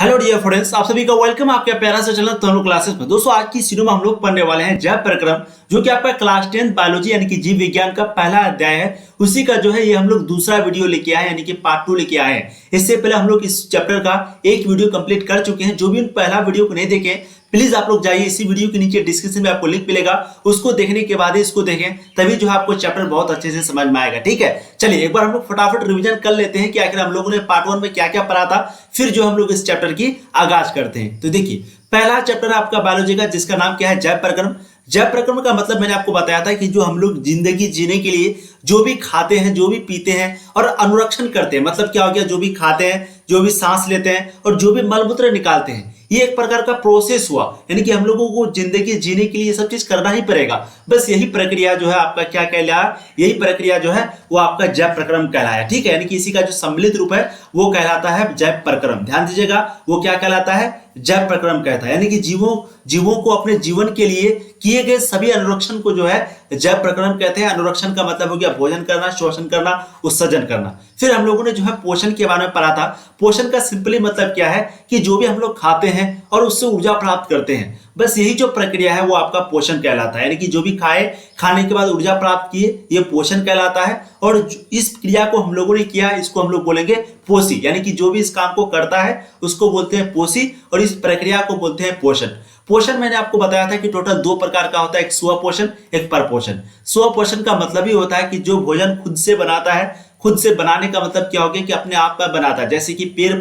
Hello dear friends, आप सभी का वेलकम आपके प्यारा सा चैनल तनु क्लासेस में। दोस्तों, आज की इस वीडियो में हम लोग पढ़ने वाले हैं जैव प्रक्रम, जो कि आपका क्लास 10 बायोलॉजी यानी कि जीव विज्ञान का पहला अध्याय है। उसी का जो है ये हम लोग दूसरा वीडियो लेके आए यानी कि पार्ट 2 लेके आए हैं। इससे पहले हम लोग इस चैप्टर का एक वीडियो कंप्लीट कर चुके हैं। जो भी उन पहला वीडियो को नहीं देखे, प्लीज आप लोग जाइए, इसी वीडियो के नीचे डिस्क्रिप्शन में आपको लिंक मिलेगा, उसको देखने के बाद ही इसको देखें, तभी जो है आपको चैप्टर बहुत अच्छे से समझ में आएगा। ठीक है, चलिए एक बार हम लोग फटाफट रिवीजन कर लेते हैं कि आखिर हम लोगों ने पार्ट 1 में क्या क्या पढ़ा था, फिर जो हम लोग इस चैप्टर की आगाज करते हैं। तो देखिए, पहला चैप्टर आपका बायोलॉजी का, जिसका नाम क्या है, जैव प्रक्रम। जैव प्रक्रम का मतलब मैंने आपको बताया था कि जो हम लोग जिंदगी जीने के लिए जो भी खाते हैं, जो भी पीते हैं और अनुरक्षण करते हैं, मतलब क्या हो गया, जो भी खाते हैं, जो भी सांस लेते हैं और जो भी मलमूत्र निकालते हैं, ये एक प्रकार का प्रोसेस हुआ। यानी कि हम लोगों को जिंदगी जीने के लिए ये सब चीज करना ही पड़ेगा। बस यही प्रक्रिया जो है आपका क्या कहलाया, यही प्रक्रिया जो है वो आपका जैव प्रक्रम कहलाया। ठीक है, यानी कि इसी का जो सम्मिलित रूप है वो कहलाता है जैव प्रक्रम। ध्यान दीजिएगा, वो क्या कहलाता है, जैव प्रक्रम कहता है। यानी कि जीवों को अपने जीवन के लिए किए गए सभी अनुरक्षण को जो है जैव प्रक्रम कहते हैं। अनुरक्षण का मतलब हो गया भोजन करना, शोषण करना, उत्सर्जन करना। फिर हम लोगों ने जो है पोषण के बारे में पढ़ा था। पोषण का सिंपली मतलब क्या है कि जो भी हम लोग खाते हैं और उससे ऊर्जा प्राप्त करते हैं, बस यही जो प्रक्रिया है वो आपका पोषण कहलाता है। यानी कि जो भी खाने के बाद ऊर्जा प्राप्त किए, ये पोषण कहलाता है। और इस क्रिया को हम लोगों ने किया, इसको हम लोग बोलेंगे पोषी। यानी कि जो भी इस काम को करता है उसको बोलते हैं पोषी और इस प्रक्रिया को बोलते हैं पोषण। पोषण मैंने आपको बताया था कि टोटल दो प्रकार का होता है, एक स्वपोषण, एक परपोषण। स्वपोषण का मतलब ही होता है कि जो भोजन खुद से बनाता है। खुद से बनाने का मतलब क्या हो गया कि अपने आप का बनाता है। जैसे कि पेड़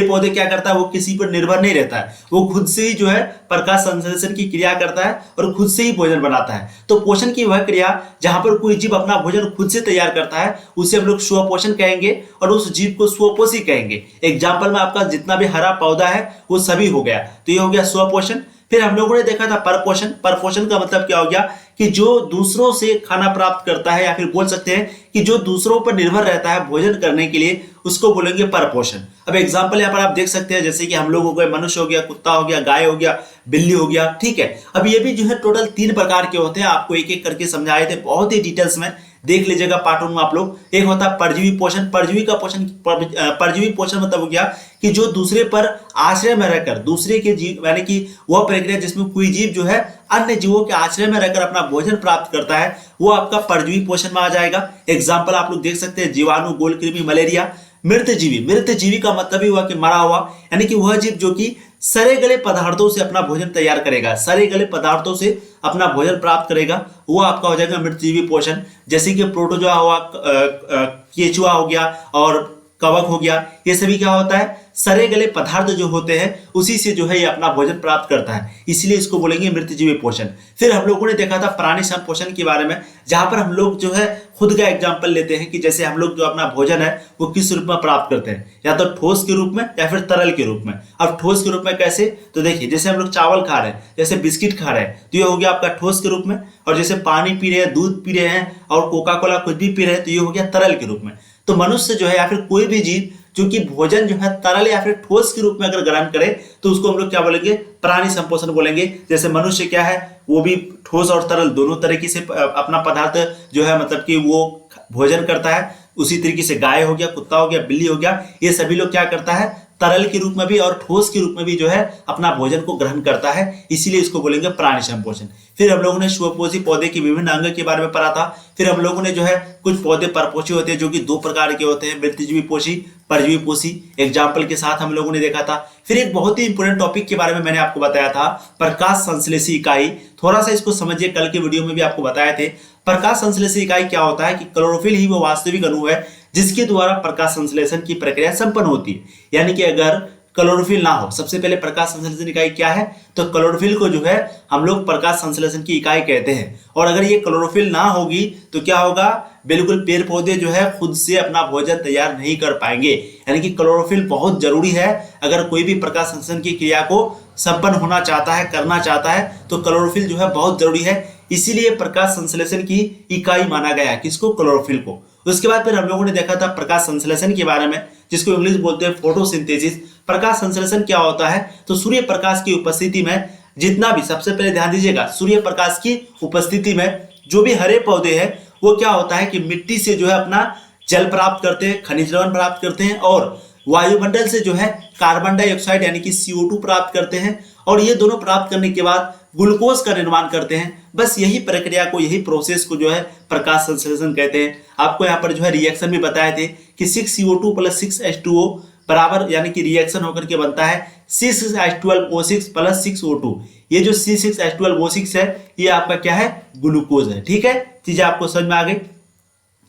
पौधे क्या करता है, वो किसी पर निर्भर नहीं रहता है, वो खुद से ही जो है प्रकाश संश्लेषण की क्रिया करता है और खुद से ही भोजन बनाता है। तो पोषण की वह क्रिया जहां पर कोई जीव अपना भोजन खुद से तैयार करता है, उसे हम लोग स्वपोषण कहेंगे और उस जीव को स्वपोषी कहेंगे। एग्जाम्पल में आपका जितना भी हरा पौधा है वो सभी हो गया, तो ये हो गया स्वपोषण। फिर हम लोगों ने देखा था परपोषण। परपोषण का मतलब क्या हो गया कि जो दूसरों से खाना प्राप्त करता है, या फिर बोल सकते हैं कि जो दूसरों पर निर्भर रहता है भोजन करने के लिए, उसको बोलेंगे परपोषण। अब एग्जांपल यहाँ पर आप देख सकते हैं, जैसे कि हम लोग हो गए, मनुष्य हो गया, कुत्ता हो गया, गाय हो गया, बिल्ली हो गया। ठीक है, अब ये भी जो है टोटल 3 प्रकार के होते हैं। आपको एक एक करके समझाए थे बहुत ही डिटेल्स में, देख लीजिएगा पार्ट 1 में आप लोग। एक होता है परजीवी पोषण। परजीवी पोषण मतलब हो गया कि जो दूसरे पर आश्रय में रहकर, दूसरे के जीव, यानी कि वह प्रक्रिया जिसमें कोई जीव जो है अन्य जीवों के आश्रय में रहकर अपना भोजन प्राप्त करता है, वो आपका परजीवी पोषण में आ जाएगा। एग्जाम्पल आप लोग देख सकते हैं, जीवाणु, गोलकृमि, मलेरिया। मृत जीवी का मतलब ही हुआ कि मरा हुआ, यानी कि वह जीव जो कि सड़े गले पदार्थों से अपना भोजन तैयार करेगा, सड़े गले पदार्थों से अपना भोजन प्राप्त करेगा, वो आपका हो जाएगा मृतजीवी पोषण। जैसे कि प्रोटोजोआ हुआ, केचुआ हो गया और कवक हो गया, ये सभी क्या होता है, सड़े गले पदार्थ जो होते हैं उसी से जो है ये अपना भोजन प्राप्त करता है, इसलिए इसको बोलेंगे मृतजीवी पोषण। फिर हम लोगों ने देखा था प्राणी संपोषण के बारे में, जहां पर हम लोग जो है खुद का एग्जाम्पल लेते हैं कि जैसे हम लोग जो अपना भोजन है वो किस रूप में प्राप्त करते हैं, या तो ठोस के रूप में या फिर तरल के रूप में। अब ठोस के रूप में कैसे, तो देखिए, जैसे हम लोग चावल खा रहे हैं, जैसे बिस्किट खा रहे हैं, तो ये हो गया आपका ठोस के रूप में। और जैसे पानी पी रहे हैं, दूध पी रहे हैं और कोका कोला कुछ भी पी रहे हैं, तो ये हो गया तरल के रूप में। तो मनुष्य जो है या फिर कोई भी जीव जो कि भोजन जो है तरल या फिर ठोस के रूप में अगर ग्रहण करे, तो उसको हम लोग क्या बोलेंगे, प्राणी संपोषण बोलेंगे। जैसे मनुष्य क्या है, वो भी ठोस और तरल दोनों तरीके से अपना पदार्थ जो है मतलब कि वो भोजन करता है। उसी तरीके से गाय हो गया, कुत्ता हो गया, बिल्ली हो गया, ये सभी लोग क्या करता है, तरल के रूप में भी और ठोस के रूप में भी जो है अपना भोजन को ग्रहण करता है, इसीलिए इसको बोलेंगे प्राणी संपोषण। फिर हम लोगों ने स्वपोषी पौधे के विभिन्न अंग के बारे में पढ़ा था। फिर हम लोगों ने जो है कुछ पौधे परपोषी होते हैं, जो कि 2 प्रकार के होते हैं, मृतजीवी पोषी, परजीवी पोषी। एग्जाम्पल के साथ हम लोगों ने देखा था। फिर एक बहुत ही इंपोर्टेंट टॉपिक के बारे में मैंने आपको बताया था, प्रकाश संश्लेषी इकाई। थोड़ा सा इसको समझिए, कल के वीडियो में भी आपको बताए थे। प्रकाश संश्लेषी इकाई क्या होता है कि क्लोरोफिल ही वो वास्तविक अणु है जिसके द्वारा प्रकाश संश्लेषण की प्रक्रिया संपन्न होती है। यानी कि अगर क्लोरोफिल ना हो, सबसे पहले प्रकाश संश्लेषण इकाई क्या है, तो क्लोरोफिल को जो है हम लोग प्रकाश संश्लेषण की इकाई कहते हैं। और अगर ये क्लोरोफिल ना होगी तो क्या होगा, बिल्कुल पेड़ पौधे जो है खुद से अपना भोजन तैयार नहीं कर पाएंगे। यानी कि क्लोरोफिल बहुत जरूरी है। अगर कोई भी प्रकाश संश्लेषण की क्रिया को संपन्न होना चाहता है, करना चाहता है, तो क्लोरोफिल जो है बहुत जरूरी है। इसीलिए प्रकाश संश्लेषण की इकाई माना गया है किसको, क्लोरोफिल को। उसके बाद फिर हम लोगों ने देखा था प्रकाश संश्लेषण के बारे में, जिसको इंग्लिश बोलते हैं फोटोसिंथेसिस। प्रकाश संश्लेषण क्या होता है, तो सूर्य प्रकाश की उपस्थिति में जितना भी, सबसे पहले ध्यान दीजिएगा, सूर्य प्रकाश की उपस्थिति में जो भी हरे पौधे हैं वो क्या होता है कि मिट्टी से जो है अपना जल प्राप्त करते हैं, खनिज लवण प्राप्त करते हैं और वायुमंडल से जो है कार्बन डाइऑक्साइड यानी कि CO2 प्राप्त करते हैं और ये दोनों प्राप्त करने के बाद ग्लूकोज का निर्माण करते हैं। बस यही प्रक्रिया को, यही प्रोसेस को जो है प्रकाश संश्लेषण कहते हैं। आपको यहाँ पर जो है रिएक्शन भी बताए थे कि 6CO2 + 6H2O बराबर यानी कि रिएक्शन होकर के बनता है C6H12O6 + 6O2। ये जो C6H12O6 है ये आपका क्या है, ग्लूकोज है। ठीक है, चीजें आपको समझ में आ गई।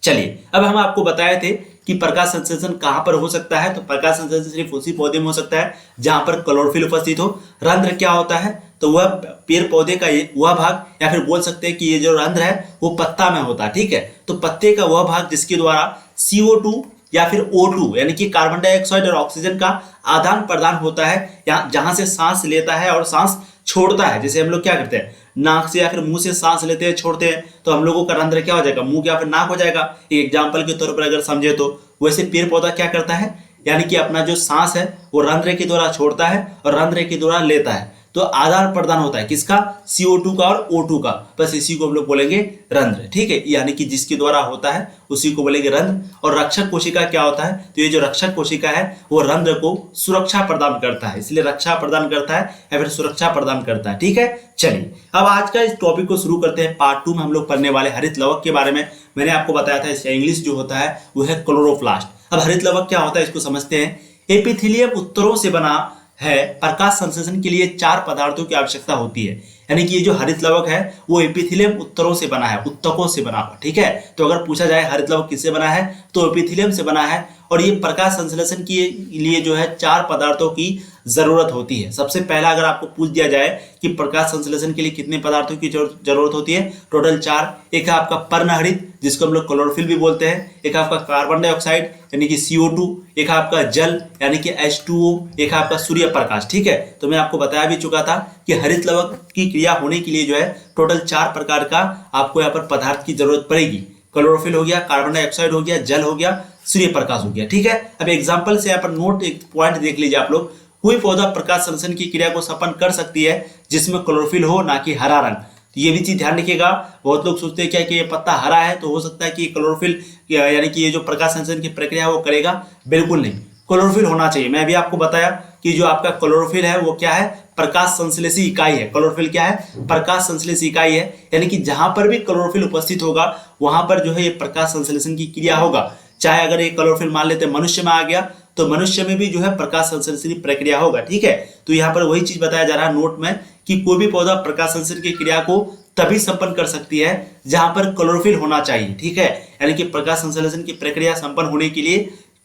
चलिए अब हम आपको बताए थे कि प्रकाश संश्लेषण कहां पर हो सकता है। तो प्रकाश संश्लेषण सिर्फ उसी पौधे में हो सकता है जहां पर क्लोरोफिल उपस्थित हो। रंध्र क्या होता है, तो वह पेड़ पौधे का वह भाग, या फिर बोल सकते हैं कि ये जो रंध्र है वो पत्ता में होता है। ठीक है, तो पत्ते का वह भाग जिसके द्वारा CO2 या फिर O2 यानी कि कार्बन डाइऑक्साइड और ऑक्सीजन का आदान प्रदान होता है, या जहां से सांस लेता है और सांस छोड़ता है। जैसे हम लोग क्या करते हैं, नाक से या फिर मुंह से सांस लेते हैं, छोड़ते हैं, तो हम लोगों का रंध्र क्या हो जाएगा, मुंह या फिर नाक हो जाएगा। एक एग्जाम्पल के तौर पर अगर समझे तो वैसे पेड़ पौधा क्या करता है, यानी कि अपना जो सांस है वो रंध्र के द्वारा छोड़ता है और रंध्र के द्वारा लेता है। तो आदान प्रदान होता है किसका, CO2 का और O2 का। बस इसी को हम लोग बोलेंगे रंध्र। ठीक है, यानी कि जिसके द्वारा होता है उसी को बोलेंगे रंध्र। और रक्षक कोशिका क्या होता है, तो ये जो रक्षक कोशिका है वो रंध्र को सुरक्षा प्रदान करता है, इसलिए रक्षा प्रदान करता है या फिर सुरक्षा प्रदान करता है। ठीक है, चलिए अब आज का इस टॉपिक को शुरू करते हैं। पार्ट 2 में हम लोग पढ़ने वाले हरित लवक के बारे में। मैंने आपको बताया था इसका इंग्लिश जो होता है वो है क्लोरोप्लास्ट। अब हरित लवक क्या होता है इसको समझते हैं। एपिथेलियम उत्तरों से बना है। प्रकाश संश्लेषण के लिए 4 पदार्थों की आवश्यकता होती है, यानी कि ये जो हरित लवक है वो एपिथेलियम उत्तरों से बना है, उत्तकों से बना हुआ। ठीक है, तो अगर पूछा जाए हरित लवक किससे बना है तो एपिथेलियम से बना है। और ये प्रकाश संश्लेषण के लिए जो है 4 पदार्थों की जरूरत होती है। सबसे पहला अगर आपको पूछ दिया जाए कि प्रकाश संश्लेषण के लिए कितने पदार्थों की जरूरत होती है, टोटल 4। एक है आपका पर्णहरित जिसको हम लोग क्लोरोफिल भी बोलते हैं, एक आपका कार्बन डाइऑक्साइड यानी कि CO2, एक आपका जल यानी कि H2O, एक आपका सूर्य प्रकाश। ठीक है, तो मैं आपको बताया भी चुका था कि हरित लवक की क्रिया होने के लिए जो है टोटल 4 प्रकार का आपको यहाँ पर पदार्थ की जरूरत पड़ेगी। क्लोरोफिल हो गया, कार्बन डाइऑक्साइड हो गया, जल हो गया, सूर्य प्रकाश हो गया। ठीक है, अब एग्जाम्पल से यहाँ पर नोट एक पॉइंट देख लीजिए आप लोग। कोई पौधा प्रकाश संश्लेषण की क्रिया को संपन्न कर सकती है जिसमें क्लोरोफिल हो, ना कि हरा रंग। तो ये भी चीज ध्यान रखिएगा। बहुत लोग सोचते हैं क्या कि ये पत्ता हरा है तो हो सकता है कि क्लोरोफिल यानी कि ये जो प्रकाश संश्लेषण की प्रक्रिया है वो करेगा, बिल्कुल नहीं। क्लोरोफिल होना चाहिए। मैं भी आपको बताया कि जो आपका क्लोरोफिल है वो क्या है, प्रकाश संश्लेषी इकाई है। क्लोरोफिल क्या है, प्रकाश संश्लेषी इकाई है, यानी कि जहां पर भी क्लोरोफिल उपस्थित होगा वहां पर जो है ये प्रकाश संश्लेषण की क्रिया होगा। चाहे अगर ये क्लोरोफिल मान लेते मनुष्य में आ गया तो मनुष्य में भी जो है प्रकाश संश्लेषण की प्रक्रिया होगा। ठीक है, तो यहाँ पर वही चीज बताया जा रहा है नोट में कि कोई भी पौधा प्रकाश संश्लेषण की क्रिया को तभी संपन्न कर सकती है जहां पर क्लोरोफिल होना चाहिए। ठीक है, यानी कि प्रकाश संश्लेषण की प्रक्रिया संपन्न होने के लिए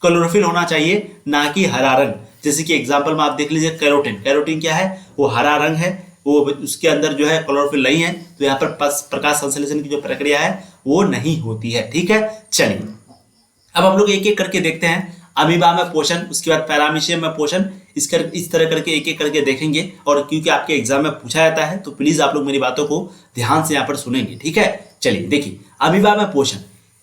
क्लोरोफिल होना चाहिए, ना कि हरा रंग। जैसे कि एग्जाम्पल में आप देख लीजिए कैरोटीन। कैरोटीन क्या है, वो हरा रंग है, वो उसके अंदर जो है क्लोरोफिल नहीं है, तो यहाँ पर प्रकाश संश्लेषण की जो प्रक्रिया है वो नहीं होती है। ठीक है, चलिए अब हम लोग एक एक करके देखते हैं। अमीबा में पोषण, उसके बाद पैरामीशियम में पोषण, इस तरह करके एक एक करके देखेंगे। और क्योंकि आपके एग्जाम में पूछा जाता है तो प्लीज आप लोग मेरी बातों को ध्यान से यहाँ पर सुनेंगे। ठीक है, चलिए देखिए अमीबा में पोषण।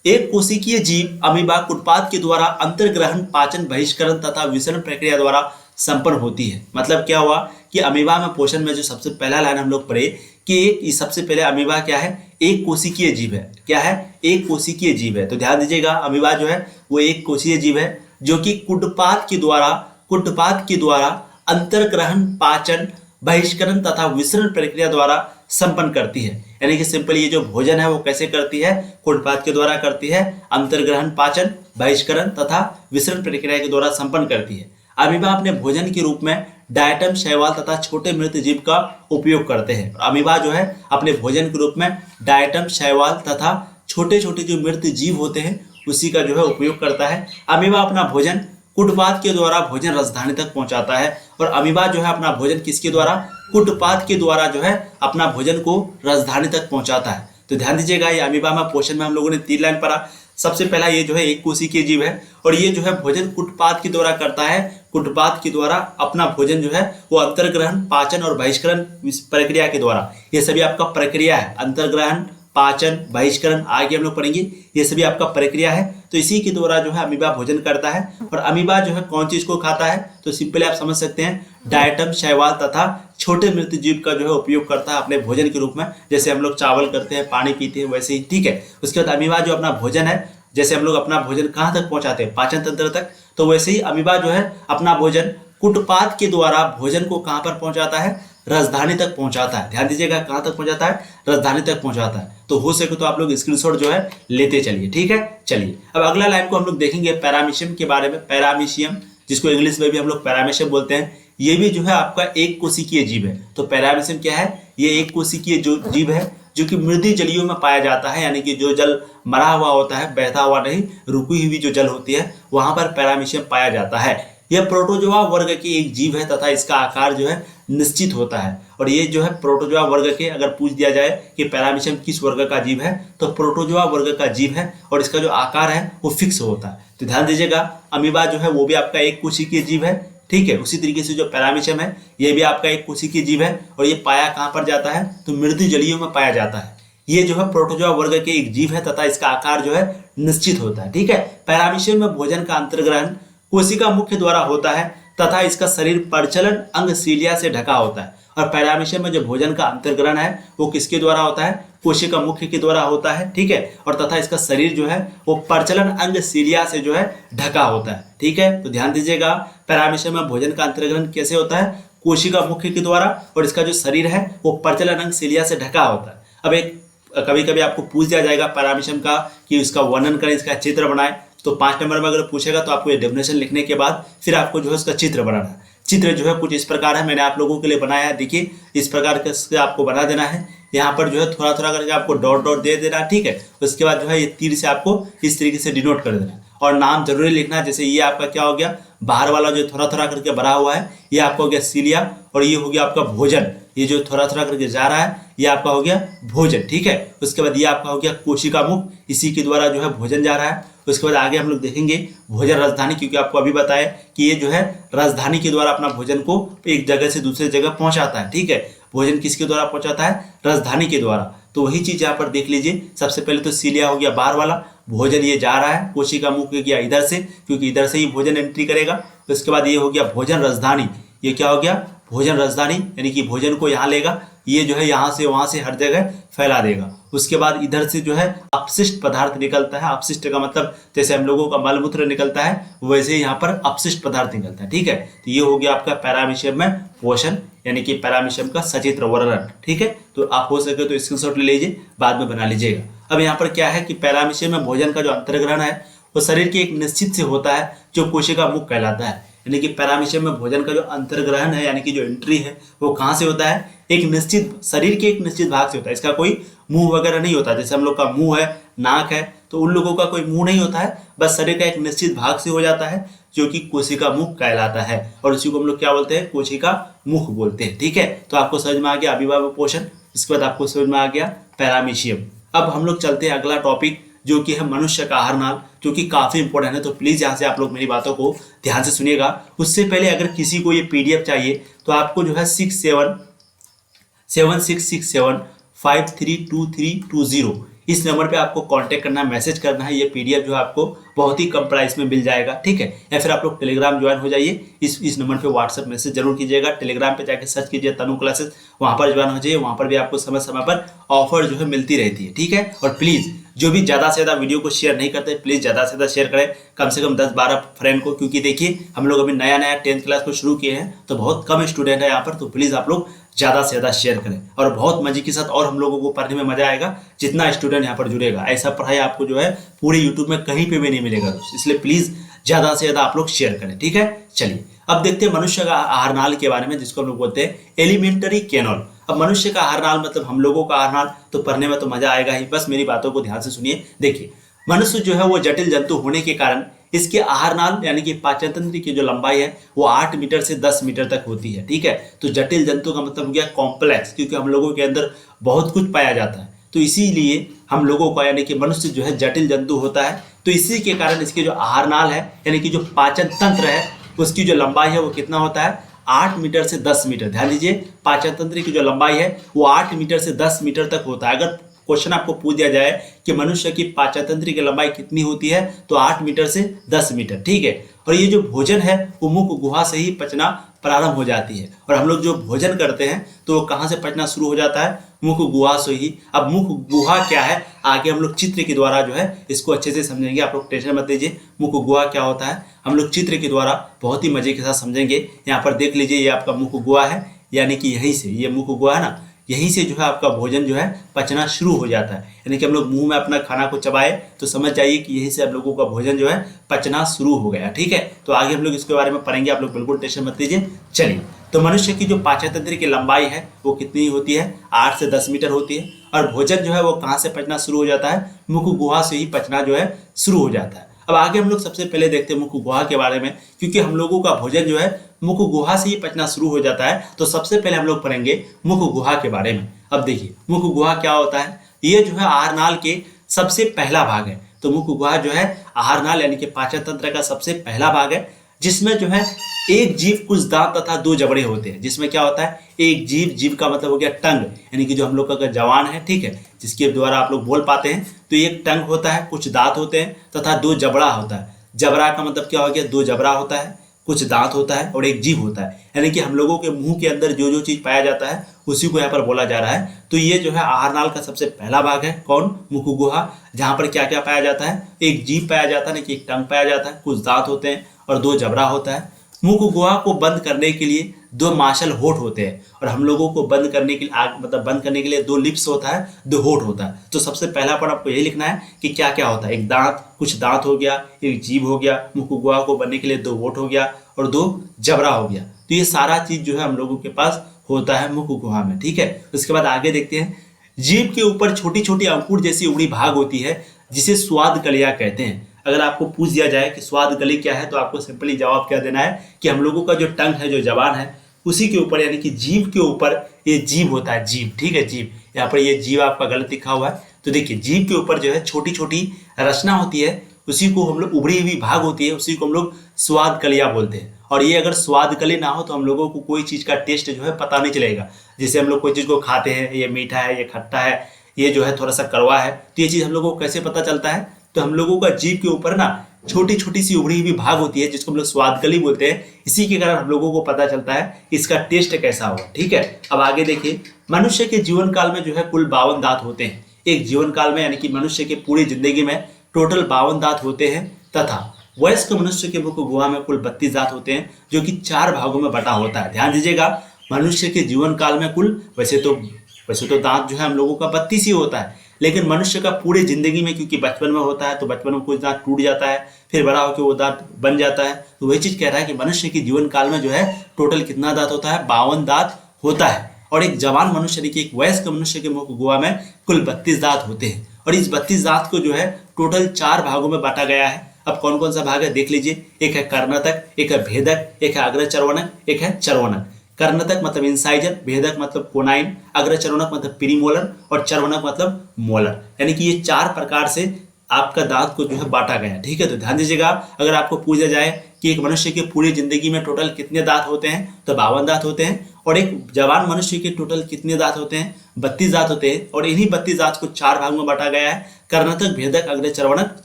एक कोशिकीय जीव अमीबा उत्पाद के द्वारा अंतर्ग्रहण, पाचन, बहिष्करण तथा विसरण प्रक्रिया द्वारा संपन्न होती है। मतलब क्या हुआ कि अमीबा में पोषण में जो सबसे पहला लाइन हम लोग पढ़े कि सबसे पहले अमीबा क्या है, एक कोशिकीय जीव है। क्या है, एक कोशिकीय जीव है। तो ध्यान दीजिएगा अमीबा जो है वो एक कोशिकीय जीव है जो कि कुटपाद के द्वारा अंतर्ग्रहण, पाचन, बहिष्करण तथा विसरण प्रक्रिया द्वारा संपन्न करती है। यानी कि सिंपल ये जो भोजन है वो कैसे करती है, कुटपाद के द्वारा करती है, अंतर्ग्रहण, पाचन, बहिष्करण तथा विसरण प्रक्रिया के द्वारा संपन्न करती है। अमीबा अपने भोजन के रूप में डायटम, शैवाल तथा छोटे मृत जीव का उपयोग करते हैं। अमीबा जो है अपने भोजन के रूप में डायटम, शैवाल तथा छोटे छोटे जो मृत जीव होते हैं उसी का जो है उपयोग करता है। अमीबा अपना भोजन कुटपाद के द्वारा भोजन रसधानी तक पहुंचाता है। और अमीबा जो है अपना भोजन किसके द्वारा, कुटपाद के द्वारा जो है अपना भोजन को रसधानी तक पहुंचाता है। तो ध्यान दीजिएगा ये अमीबा में पोषण में हम लोगों ने 3 लाइन पढ़ा। सबसे पहला ये जो है एक कोशिकीय जीव है और ये जो है भोजन कुटपाद के द्वारा करता है। कुटपाद के द्वारा अपना भोजन जो है वो अंतर्ग्रहण, पाचन और बहिष्करण प्रक्रिया के द्वारा, ये सभी आपका प्रक्रिया है। अंतर्ग्रहण, पाचन, बहिष्करण आगे हम लोग पढ़ेंगे, ये सभी आपका प्रक्रिया है। तो इसी के द्वारा जो है अमीबा भोजन करता है। और अमीबा जो है कौन चीज को खाता है, तो सिंपली आप समझ सकते हैं डायटम, शैवाल तथा छोटे मृत जीव का जो है उपयोग करता है अपने भोजन के रूप में। जैसे हम लोग चावल करते हैं, पानी पीते हैं, वैसे ही। ठीक है, उसके बाद अमीबा जो अपना भोजन है, जैसे हम लोग अपना भोजन कहाँ तक पहुंचाते हैं, पाचन तंत्र तक, तो वैसे ही अमीबा जो है अपना भोजन कुटपाथ के द्वारा भोजन को कहां पर पहुंचाता है, राजधानी तक पहुंचाता है। ध्यान दीजिएगा, कहां तक पहुंचाता है, राजधानी तक पहुंचाता है। तो हो सके तो आप लोग स्क्रीनशॉट जो है लेते चलिए, ठीक है। चलिए अब अगला लाइन को हम लोग देखेंगे पैरामीशियम के बारे में। पैरामीशियम, जिसको इंग्लिश में भी हम लोग पैरामीशियम बोलते हैं, ये भी जो है आपका एक कोशिकीय जीव है। तो पैरामीशियम क्या है, ये एक कोशिकीय जो जीव है जो कि मृदीय जलियों में पाया जाता है, यानी कि जो जल मरा हुआ होता है, बहता हुआ नहीं, रुकी हुई जो जल होती है वहां पर पैरामीशियम पाया जाता है। यह प्रोटोजोआ वर्ग की एक जीव है तथा इसका आकार जो है निश्चित होता है। और ये जो है प्रोटोजोआ वर्ग के, अगर पूछ दिया जाए कि पैरामीशियम किस वर्ग का जीव है, तो प्रोटोजोआ वर्ग का जीव है और इसका जो आकार है वो फिक्स होता है। तो ध्यान दीजिएगा, अमीबा जो है वो भी आपका एक कोशिकीय जीव है, ठीक है। उसी तरीके से जो पैरामीशियम है ये भी आपका एक कोशिकीय जीव है और ये पाया कहाँ पर जाता है, तो मृदु जलीयों में पाया जाता है। ये जो है प्रोटोजोआ वर्ग के एक जीव है तथा इसका आकार जो है निश्चित होता है, ठीक है। पैरामीशियम में भोजन का अंतर्ग्रहण कोशिका मुख्य द्वारा होता है तथा इसका शरीर परचलन अंग सीलिया से ढका होता है। और पैरामीशियम में जो भोजन का अंतर्ग्रहण है वो किसके द्वारा होता है, कोशिका मुख्य के द्वारा होता है, ठीक है। और तथा इसका शरीर जो है वो परचलन अंग सीलिया से जो है ढका होता है, ठीक है। तो ध्यान दीजिएगा, पैरामीशियम में भोजन का अंतर्ग्रहण कैसे होता है, कोशिका मुख्य के द्वारा, और इसका जो शरीर है वो परचलन अंग सीलिया से ढका होता है। अब एक कभी कभी आपको पूछ दिया जाएगा पैरामीशियम का कि इसका वर्णन करें, इसका चित्र बनाए, तो 5 नंबर में अगर पूछेगा तो आपको ये डेफिनेशन लिखने के बाद फिर आपको जो है उसका चित्र बनाना है। चित्र जो है कुछ इस प्रकार है, मैंने आप लोगों के लिए बनाया है, देखिए इस प्रकार के आपको बना देना है। यहाँ पर जो है थोड़ा थोड़ा करके आपको डॉट डॉट दे देना, ठीक है। उसके बाद जो है ये तीर से आपको इस तरीके से डिनोट कर देना है और नाम जरूरी लिखना है। जैसे ये आपका क्या हो गया, बाहर वाला जो थोड़ा थोड़ा करके भरा हुआ है ये आपका हो गया सीलिया, और ये हो गया आपका भोजन, ये जो थोड़ा थोड़ा करके जा रहा है ये आपका हो गया भोजन, ठीक है। उसके बाद ये आपका हो गया कोशिका मुख, इसी के द्वारा जो है भोजन जा रहा है। उसके बाद आगे हम लोग देखेंगे भोजन राजधानी, क्योंकि आपको अभी बताया कि ये जो है राजधानी के द्वारा अपना भोजन को एक जगह से दूसरे जगह पहुंचाता है, ठीक है। भोजन किसके द्वारा पहुंचाता है, राजधानी के द्वारा। तो वही चीज यहाँ पर देख लीजिए। सबसे पहले तो सीलिया हो गया बाहर वाला, भोजन ये जा रहा है, कोशिका मुख गया इधर से, क्योंकि इधर से ही भोजन एंट्री करेगा। उसके बाद ये हो गया भोजन राजधानी, ये क्या हो गया, भोजन राजधानी, यानी कि भोजन को यहाँ लेगा, ये जो है यहाँ से वहां से हर जगह फैला देगा। उसके बाद इधर से जो है अपशिष्ट पदार्थ निकलता है। अपशिष्ट का मतलब जैसे हम लोगों का मलमूत्र निकलता है वैसे यहाँ पर अपशिष्ट पदार्थ निकलता है, ठीक है। तो ये हो गया आपका पैरामीशियम में पोषण, यानी कि पैरामीशियम का सचित्र वर्णन, ठीक है। तो आप हो सके तो स्क्रीनशॉट ले लीजिए, बाद में बना लीजिएगा। अब यहाँ पर क्या है कि पैरामीशियम में भोजन का जो अंतर्ग्रहण है वो शरीर के एक निश्चित से होता है जो कोशिका मुख कहलाता है। यानी कि पैरामीशियम में भोजन का जो अंतर्ग्रहण है, यानी कि जो एंट्री है वो कहाँ से होता है, एक निश्चित शरीर के एक निश्चित भाग से होता है। इसका कोई मुंह वगैरह नहीं होता, जैसे हम लोग का मुंह है, नाक है, तो उन लोगों का कोई मुंह नहीं होता है, बस शरीर का एक निश्चित भाग से हो जाता है जो कि कोशिका मुख कहलाता है। और उसी को हम लोग क्या बोलते हैं, कोशिका मुख बोलते हैं, ठीक है। तो आपको समझ में आ गया अमीबा में पोषण, इसके बाद आपको समझ में आ गया पैरामीशियम। अब हम लोग चलते हैं अगला टॉपिक जो कि है मनुष्य का आहार नाल, जो कि काफी इंपॉर्टेंट है। तो प्लीज यहाँ से आप लोग मेरी बातों को ध्यान से सुनिएगा। उससे पहले अगर किसी को ये पीडीएफ चाहिए तो आपको जो है 6776753232 इस नंबर पे आपको कांटेक्ट करना है, मैसेज करना है। ये पीडीएफ जो है आपको बहुत ही कम प्राइस में मिल जाएगा, ठीक है। या फिर आप लोग टेलीग्राम ज्वाइन हो जाइए, इस नंबर पे व्हाट्सएप मैसेज जरूर कीजिएगा। टेलीग्राम पे जाके सर्च कीजिए तनु क्लासेस, वहाँ पर ज्वाइन हो जाइए। वहाँ पर भी आपको समय समय पर ऑफर जो है मिलती रहती है, ठीक है। और प्लीज़ जो भी ज़्यादा से ज़्यादा वीडियो को शेयर नहीं करते, प्लीज़ ज़्यादा से ज़्यादा शेयर करें, कम से कम 10-12 फ्रेंड को, क्योंकि देखिए हम लोग अभी नया 10th क्लास को शुरू किए हैं तो बहुत कम स्टूडेंट है यहाँ पर। तो प्लीज़ आप लोग ज़्यादा से ज़्यादा शेयर करें और बहुत मजे के साथ, और हम लोगों को पढ़ने में मजा आएगा जितना स्टूडेंट यहाँ पर जुड़ेगा। ऐसा पढ़ाई आपको जो है पूरे यूट्यूब में कहीं पे भी नहीं मिलेगा, इसलिए प्लीज़ ज़्यादा से ज़्यादा आप लोग शेयर करें, ठीक है। चलिए अब देखते हैं मनुष्य का आहार नाल के बारे में, जिसको हम लोग बोलते हैं एलिमेंट्री कैनल। अब मनुष्य का आहार नाल मतलब हम लोगों का आहार नाल, तो पढ़ने में तो मजा आएगा ही, बस मेरी बातों को ध्यान से सुनिए। देखिए मनुष्य जो है वो जटिल जंतु होने के कारण इसके आहार नाल यानी कि पाचन तंत्र की जो लंबाई है वो 8 मीटर से 10 मीटर तक होती है, ठीक है। तो जटिल जंतु का मतलब हो गया कॉम्प्लेक्स, क्योंकि हम लोगों के अंदर बहुत कुछ पाया जाता है, तो इसीलिए हम लोगों का यानी कि मनुष्य जो है जटिल जंतु होता है। तो इसी के कारण इसके जो आहार नाल है यानी कि जो पाचन तंत्र है उसकी जो लंबाई है वो कितना होता है, 8 मीटर से 10 मीटर। ध्यान दीजिए, पाचन तंत्र की जो लंबाई है वो 8 मीटर से 10 मीटर तक होता है। अगर क्वेश्चन आपको पूछ दिया जाए कि मनुष्य की पाचन तंत्र की लंबाई कितनी होती है, तो 8 मीटर से 10 मीटर, ठीक है। और ये जो भोजन है वो मुख गुहा से ही पचना प्रारंभ हो जाती है। और हम लोग जो भोजन करते हैं तो वो कहाँ से पचना शुरू हो जाता है, मुख गुहा से ही। अब मुख गुहा क्या है आगे हम लोग चित्र के द्वारा जो है इसको अच्छे से समझेंगे, आप लोग टेंशन मत लीजिए। मुख गुहा क्या होता है हम लोग चित्र के द्वारा बहुत ही मजे के साथ समझेंगे। यहाँ पर देख लीजिए, ये आपका मुख गुहा है, यानी कि यहीं से, ये मुख गुहा है ना, यहीं से जो है आपका भोजन जो है पचना शुरू हो जाता है। यानी कि हम लोग मुंह में अपना खाना को चबाए तो समझ जाइए कि यहीं से आप लोगों का भोजन जो है पचना शुरू हो गया। ठीक है, तो आगे हम लोग इसके बारे में पढ़ेंगे, आप लोग बिल्कुल टेंशन मत लीजिए। चलिए, तो मनुष्य की जो पाचन तंत्र की लंबाई है वो कितनी होती है, 8 से 10 मीटर होती है। और भोजन जो है वो कहाँ से पचना शुरू हो जाता है, मुख गुहा से ही पचना जो है शुरू हो जाता है। अब आगे हम लोग सबसे पहले देखते हैं मुख गुहा के बारे में, क्योंकि हम लोगों का भोजन जो है मुख गुहा से ही पचना शुरू हो जाता है। तो सबसे पहले हम लोग पढ़ेंगे मुख गुहा के बारे में। अब देखिए मुख गुहा क्या होता है, ये जो है आहार नाल के सबसे पहला भाग है। तो मुख गुहा जो है आहार नाल यानी कि पाचन तंत्र का सबसे पहला भाग है, जिसमें जो है एक जीव, कुछ दांत तथा 2 जबड़े होते हैं। जिसमें क्या होता है, एक जीव, जीव का मतलब हो गया टंग, यानी कि जो हम लोग का जवान है, ठीक है, जिसके द्वारा आप लोग बोल पाते हैं। तो एक टंग होता है, कुछ दांत होते हैं तथा 2 जबड़ा होता है। जबड़ा का मतलब क्या हो गया, 2 जबड़ा होता है, कुछ दांत होता है और एक जीभ होता है। यानी कि हम लोगों के मुंह के अंदर जो जो चीज पाया जाता है उसी को यहाँ पर बोला जा रहा है। तो ये जो है आहार नाल का सबसे पहला भाग है, कौन, मुख गुहा, जहाँ पर क्या क्या पाया जाता है, एक जीभ पाया जाता है, एक टंग पाया जाता है, कुछ दांत होते हैं और 2 जबड़ा होता है। मुख गुहा को बंद करने के लिए 2 मांसल होठ होते हैं, और हम लोगों को बंद करने के लिए मतलब बंद करने के लिए 2 लिप्स होता है, 2 होठ होता है। तो सबसे पहला पॉइंट आपको यही लिखना है कि क्या क्या होता है, एक दांत, कुछ दांत हो गया, एक जीभ हो गया, मुख गुहा को बनने के लिए 2 होठ हो गया और 2 जबड़ा हो गया। तो ये सारा चीज जो है हम लोगों के पास होता है मुख गुहा में। ठीक है, उसके बाद आगे देखते हैं, जीभ के ऊपर छोटी छोटी अंकुर जैसी उबड़ी भाग होती है, जिसे स्वाद कलियां कहते हैं। अगर आपको पूछ दिया जाए कि स्वाद गली क्या है, तो आपको सिंपली जवाब क्या देना है कि हम लोगों का जो टंग है, जो जबान है, उसी के ऊपर यानी कि जीभ के ऊपर ये जीभ होता है, जीभ। ठीक है, जीभ, यहाँ पर ये जीभ आपका गलत लिखा हुआ है। तो देखिए जीभ के ऊपर जो है छोटी छोटी रचना होती है, उसी को हम लोग, उभरी हुई भाग होती है, उसी को हम लोग स्वाद कलियां बोलते हैं। और ये अगर स्वाद कली ना हो तो हम लोगों को कोई चीज़ का टेस्ट जो है पता नहीं चलेगा। जैसे हम लोग कोई चीज़ को खाते हैं, ये मीठा है, ये खट्टा है, ये जो है थोड़ा सा कड़वा है, तो ये चीज़ हम लोगों को कैसे पता चलता है, तो हम लोगों का जीभ के ऊपर ना छोटी छोटी सी उभरी हुई भाग होती है, जिसको हम लोग स्वादकली बोलते हैं। इसी के कारण हम लोगों को पता चलता है इसका टेस्ट कैसा होगा। ठीक है, अब आगे देखिए, मनुष्य के जीवन काल में जो है कुल 52 दांत होते हैं। एक जीवन काल में यानी कि मनुष्य के पूरी जिंदगी में टोटल 52 दांत होते हैं, तथा वयस्क मनुष्य के मुख गुहा में कुल 32 दांत होते हैं, जो कि 4 भागों में बटा होता है। ध्यान दीजिएगा, मनुष्य के जीवन काल में कुल, वैसे तो दांत जो है हम लोगों का 32 ही होता है, लेकिन मनुष्य का पूरे जिंदगी में, क्योंकि बचपन में होता है तो बचपन में कुछ दांत टूट जाता है, फिर बड़ा होकर वो दांत बन जाता है। तो वही चीज कह रहा है कि मनुष्य के जीवन काल में जो है टोटल कितना दांत होता है, 52 दांत होता है। और एक जवान मनुष्य यानी कि एक वयस्क मनुष्य के मुख गुहा में कुल 32 दांत होते हैं। और इस 32 दांत को जो है टोटल 4 भागों में बांटा गया है। अब कौन कौन सा भाग है देख लीजिए, एक है कर्णतक, एक है भेदक, एक है अग्रचर्वणक, एक है चर्वणक। कर्णतक मतलब इंसाइजर, भेदक मतलब कोनाइन, अग्रचर्वणक मतलब प्रीमोलर और चर्वणक मतलब मोलर। यानी कि ये 4 प्रकार से आपका दांत को जो है बांटा गया। ठीक है, तो ध्यान दीजिएगा, अगर आपको पूछा जाए कि एक मनुष्य की पूरी जिंदगी में टोटल कितने दांत होते हैं, तो 52 दांत होते हैं। और एक जवान मनुष्य के टोटल कितने दांत होते हैं, 32 दांत होते हैं। और इन्हीं 32 दांत को 4 भाग में बांटा गया है, कर्णतक, भेदक, अग्रचर्वणक,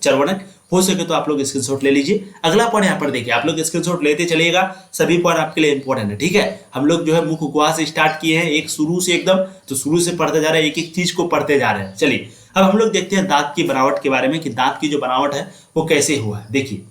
चर्वणक। हो सके तो आप लोग स्क्रीनशॉट ले लीजिए। अगला पॉइंट यहाँ पर देखिए, आप लोग स्क्रीनशॉट लेते चलिएगा, सभी पॉइंट आपके लिए इंपॉर्टेंट है। ठीक है, हम लोग जो है मुख गुहा से स्टार्ट किए हैं, एक शुरू से एकदम, तो शुरू से पढ़ते जा रहे हैं, एक एक चीज को पढ़ते जा रहे हैं। चलिए अब हम लोग देखते हैं दांत की बनावट के बारे में, कि दांत की जो बनावट है वो कैसे हुआ है। देखिए,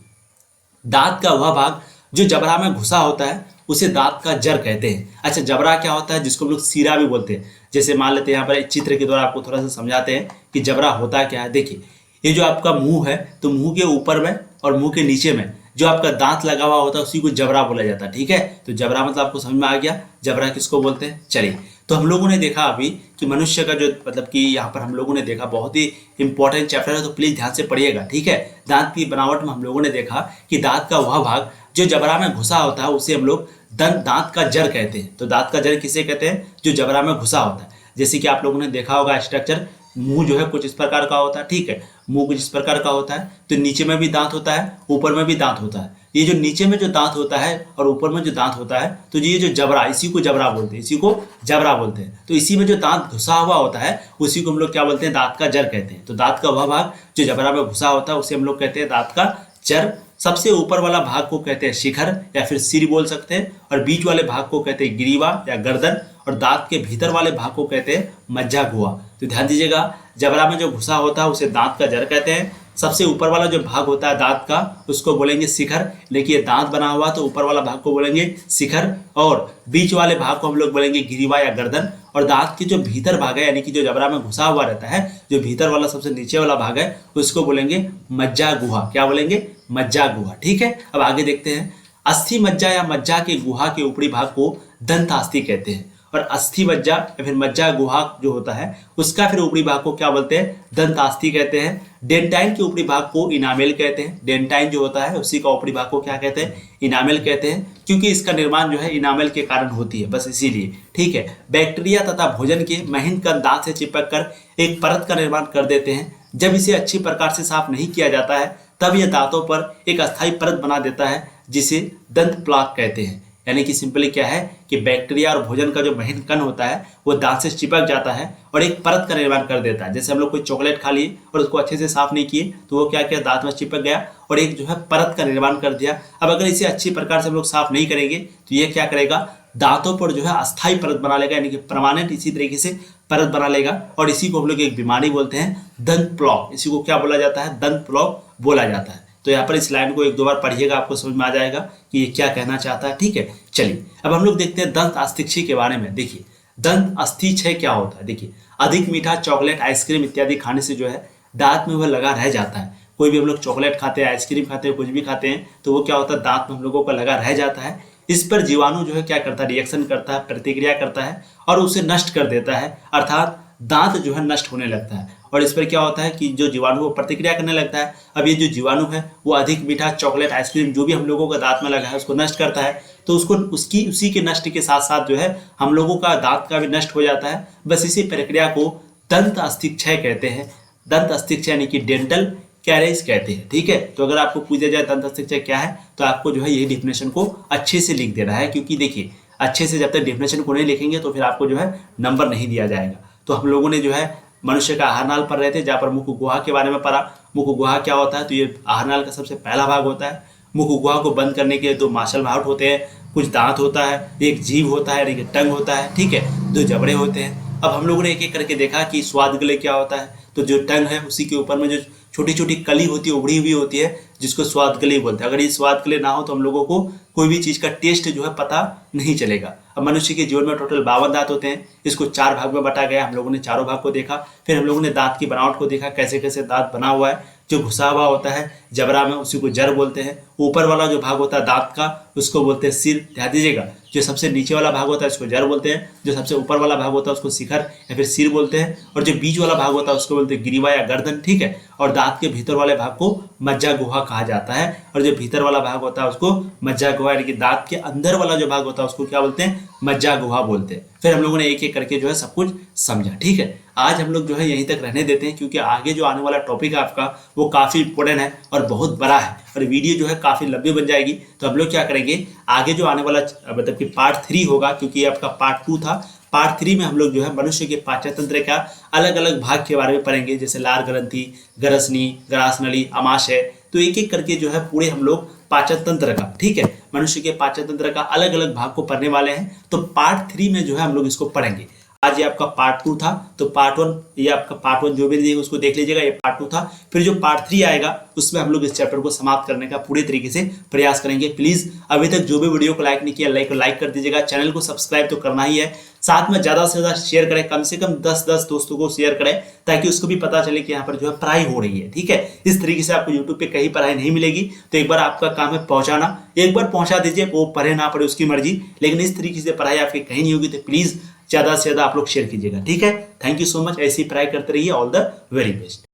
दांत का वह भाग जो जबड़ा में घुसा होता है उसे दांत का जड़ कहते हैं। अच्छा, जबड़ा क्या होता है, जिसको हम लोग सीरा भी बोलते हैं। जैसे मान लेते हैं यहाँ पर चित्र के द्वारा आपको थोड़ा सा समझाते हैं कि जबड़ा होता क्या है। देखिए, ये जो आपका मुंह है, तो मुंह के ऊपर में और मुंह के नीचे में जो आपका दांत लगा हुआ होता है उसी को जबड़ा बोला जाता है। ठीक है, तो जबड़ा मतलब आपको समझ में आ गया, जबड़ा किसको बोलते हैं। चलिए, तो हम लोगों ने देखा अभी कि मनुष्य का जो मतलब कि यहाँ पर हम लोगों ने देखा, बहुत ही इंपॉर्टेंट चैप्टर है, तो प्लीज ध्यान से पढ़िएगा। ठीक है, दांत की बनावट में हम लोगों ने देखा कि दांत का वह भाग जो जबड़ा में घुसा होता है उसे हम लोग दांत का जड़ कहते हैं। तो दांत का जड़ किसे कहते हैं, जो जबड़ा में घुसा होता है। जैसे कि आप लोगों ने देखा होगा स्ट्रक्चर, मुंह जो है कुछ इस प्रकार का होता है। ठीक है, मुंह कुछ इस प्रकार का होता है, तो नीचे में भी दांत होता है, ऊपर में भी दांत होता है। ये जो नीचे में जो दांत होता है और ऊपर में जो दांत होता है, तो ये जो जबड़ा, इसी को जबड़ा बोलते हैं, इसी को जबड़ा बोलते हैं। तो इसी में जो दांत घुसा हुआ होता है उसी को हम लोग क्या बोलते हैं, दांत का जड़ कहते हैं। तो दांत का वह भाग जो जबड़ा में घुसा होता है उसे हम लोग कहते हैं दांत का जड़ सबसे ऊपर वाला भाग को कहते हैं शिखर या फिर सिर बोल सकते हैं, और बीच वाले भाग को कहते हैं ग्रीवा या गर्दन, और दांत के भीतर वाले भाग को कहते हैं मज्जा गुहा। तो ध्यान दीजिएगा, जबड़ा में जो घुसा होता है उसे दांत का जड़ कहते हैं। सबसे ऊपर वाला जो भाग होता है दांत का उसको बोलेंगे शिखर। देखिए दांत बना हुआ तो ऊपर वाला भाग को बोलेंगे शिखर, और बीच वाले भाग को हम लोग बोलेंगे ग्रीवा या गर्दन, और दांत के जो भीतर भाग है यानी कि जो जबड़ा में घुसा हुआ रहता है, जो भीतर वाला सबसे नीचे वाला भाग है उसको बोलेंगे मज्जा गुहा। क्या बोलेंगे? मज्जा गुहा। ठीक है, अब आगे देखते हैं। अस्थि मज्जा या मज्जा के गुहा के ऊपरी भाग को दंतास्थि कहते हैं, और अस्थि मज्जा या फिर मज्जा गुहा जो होता है उसका फिर ऊपरी भाग को क्या बोलते हैं? दंतास्थि कहते हैं। डेंटाइन के ऊपरी भाग को इनामेल कहते हैं। डेंटाइन जो होता है उसी का ऊपरी भाग को क्या कहते हैं? इनामेल कहते हैं, क्योंकि इसका निर्माण जो है इनामेल के कारण होती है, बस इसीलिए। ठीक है, बैक्टीरिया तथा भोजन के महीन कण दांत से चिपक कर एक परत का निर्माण कर देते हैं। जब इसे अच्छी प्रकार से साफ नहीं किया जाता है तब यह दांतों पर एक अस्थायी परत बना देता है, जिसे दंत प्लाक कहते हैं। यानी कि सिंपली क्या है कि बैक्टीरिया और भोजन का जो महीन कण होता है वो दांत से चिपक जाता है और एक परत का निर्माण कर देता है। जैसे हम लोग कोई चॉकलेट खा लिए और उसको अच्छे से साफ नहीं किए तो वो क्या किया? दांत में चिपक गया और एक जो है परत का निर्माण कर दिया। अब अगर इसे अच्छी प्रकार से हम लोग साफ नहीं करेंगे तो ये क्या करेगा? दांतों पर जो है अस्थायी परत बना लेगा, यानी कि परमानेंट इसी तरीके से परत बना लेगा, और इसी को हम लोग एक बीमारी बोलते हैं दंत प्लॉक। इसी को क्या बोला जाता है? दंत प्लॉक बोला जाता है। तो यहाँ पर इस लाइन को एक दो बार पढ़िएगा, आपको समझ में आ जाएगा कि ये क्या कहना चाहता है। ठीक है, चलिए अब हम लोग देखते हैं दंत अस्थिक्षय के बारे में। देखिए दंत अस्थिक्षय क्या होता है। देखिए अधिक मीठा चॉकलेट, आइसक्रीम इत्यादि खाने से जो है दांत में वह लगा रह जाता है। कोई भी हम लोग चॉकलेट खाते हैं, आइसक्रीम खाते हैं, कुछ भी खाते हैं तो वो क्या होता है? दांत में हम लोगों का लगा रह जाता है। इस पर जीवाणु जो है क्या करता है? रिएक्शन करता है, प्रतिक्रिया करता है और उसे नष्ट कर देता है, अर्थात दांत जो है नष्ट होने लगता है। और इस पर क्या होता है कि जो जीवाणु वो प्रतिक्रिया करने लगता है। अब ये जो जीवाणु है वो अधिक मीठा चॉकलेट, आइसक्रीम जो भी हम लोगों का दांत में लगा है उसको नष्ट करता है, तो उसको उसी के नष्ट के साथ साथ जो है हम लोगों का दांत का भी नष्ट हो जाता है। बस इसी प्रक्रिया को दंत अस्थिक्षय कहते हैं। दंत अस्थिक्षय यानी कि डेंटल कैरेज कहते हैं। ठीक है, तो अगर आपको पूछा जाए दंत अस्थिक्षय क्या है तो आपको जो है यही डेफिनेशन को अच्छे से लिख देना है, क्योंकि देखिए अच्छे से जब तक डेफिनेशन को नहीं लिखेंगे तो फिर आपको जो है नंबर नहीं दिया जाएगा। तो हम लोगों ने जो है मनुष्य का आहार नाल पढ़ रहे थे, जहाँ पर मुख गुहा के बारे में पढ़ा। मुख गुहा क्या होता है? तो ये आहार नाल का सबसे पहला भाग होता है। मुख गुहा को बंद करने के लिए दो मार्शल माउथ होते हैं, कुछ दांत होता है, एक जीभ होता है, एक टंग होता है। ठीक है, दो जबड़े होते हैं। अब हम लोगों ने एक एक करके देखा कि स्वाद गले क्या होता है। तो जो टंग है उसी के ऊपर में जो छोटी छोटी कली होती है, उभरी हुई होती है, जिसको स्वाद गले बोलते हैं। अगर ये स्वाद गले ना हो तो हम लोगों को कोई भी चीज़ का टेस्ट जो है पता नहीं चलेगा। अब मनुष्य के जीवन में टोटल 52 दांत होते हैं। इसको 4 भाग में बांटा गया। हम लोगों ने चारों भाग को देखा, फिर हम लोगों ने दांत की बनावट को देखा, कैसे कैसे दांत बना हुआ है। जो घुसा हुआ होता है जबड़ा में उसी को जड़ बोलते हैं। ऊपर वाला जो भाग होता है दांत का उसको बोलते हैं सिर। ध्यान दीजिएगा, जो सबसे नीचे वाला भाग होता है उसको जड़ बोलते हैं, जो सबसे ऊपर वाला भाग होता है उसको शिखर या फिर सिर बोलते हैं, और जो बीच वाला भाग होता है उसको बोलते हैं ग्रीवा या गर्दन। ठीक है, और दांत के भीतर वाले भाग को मज्जा गुहा कहा जाता है, और जो भीतर वाला भाग होता है उसको मज्जा गुहा, यानी कि दांत के अंदर वाला जो भाग होता है उसको क्या बोलते हैं? मज्जा गुहा बोलते हैं। फिर हम लोगों ने एक एक करके जो है सब कुछ समझा। ठीक है, आज हम लोग जो है यहीं तक रहने देते हैं, क्योंकि आगे जो आने वाला टॉपिक है आपका वो काफ़ी इंपॉर्टेंट है और बहुत बड़ा है, और वीडियो जो है काफ़ी लंबी बन जाएगी। तो हम लोग क्या करेंगे, आगे जो आने वाला मतलब कि पार्ट 3 होगा, क्योंकि ये आपका पार्ट 2 था। पार्ट 3 में हम लोग जो है मनुष्य के पाचन तंत्र का अलग अलग भाग के बारे में पढ़ेंगे, जैसे लार ग्रंथि, गरसनी, ग्रासनली, आमाशय। तो एक एक करके जो है पूरे हम लोग पाचन तंत्र का, ठीक है, मनुष्य के पाचन तंत्र का अलग अलग भाग को पढ़ने वाले हैं। तो पार्ट 3 में जो है हम लोग इसको पढ़ेंगे। आज ये आपका पार्ट 2 था, तो पार्ट 1 ये आपका पार्ट 1 जो भी दिए उसको देख लीजिएगा, ये पार्ट 2 था। फिर जो पार्ट 3 आएगा उसमें हम लोग इस चैप्टर को समाप्त करने का पूरे तरीके से प्रयास करेंगे। प्लीज अभी तक जो भी वीडियो को लाइक नहीं किया लाइक कर दीजिएगा, चैनल को सब्सक्राइब तो करना ही है, साथ में ज़्यादा से ज़्यादा शेयर करें, कम से कम 10 दोस्तों को शेयर करें, ताकि उसको भी पता चले कि यहाँ पर जो है पढ़ाई हो रही है। ठीक है, इस तरीके से आपको यूट्यूब पे कहीं पढ़ाई नहीं मिलेगी, तो एक बार आपका काम है पहुँचाना। एक बार पहुँचा दीजिए, वो पढ़े ना पढ़े उसकी मर्जी, लेकिन इस तरीके से पढ़ाई आपकी कहीं नहीं होगी। तो प्लीज़ ज़्यादा से ज़्यादा आप लोग शेयर कीजिएगा। ठीक है, थैंक यू सो मच। ऐसी पढ़ाई करते रहिए। All the very best.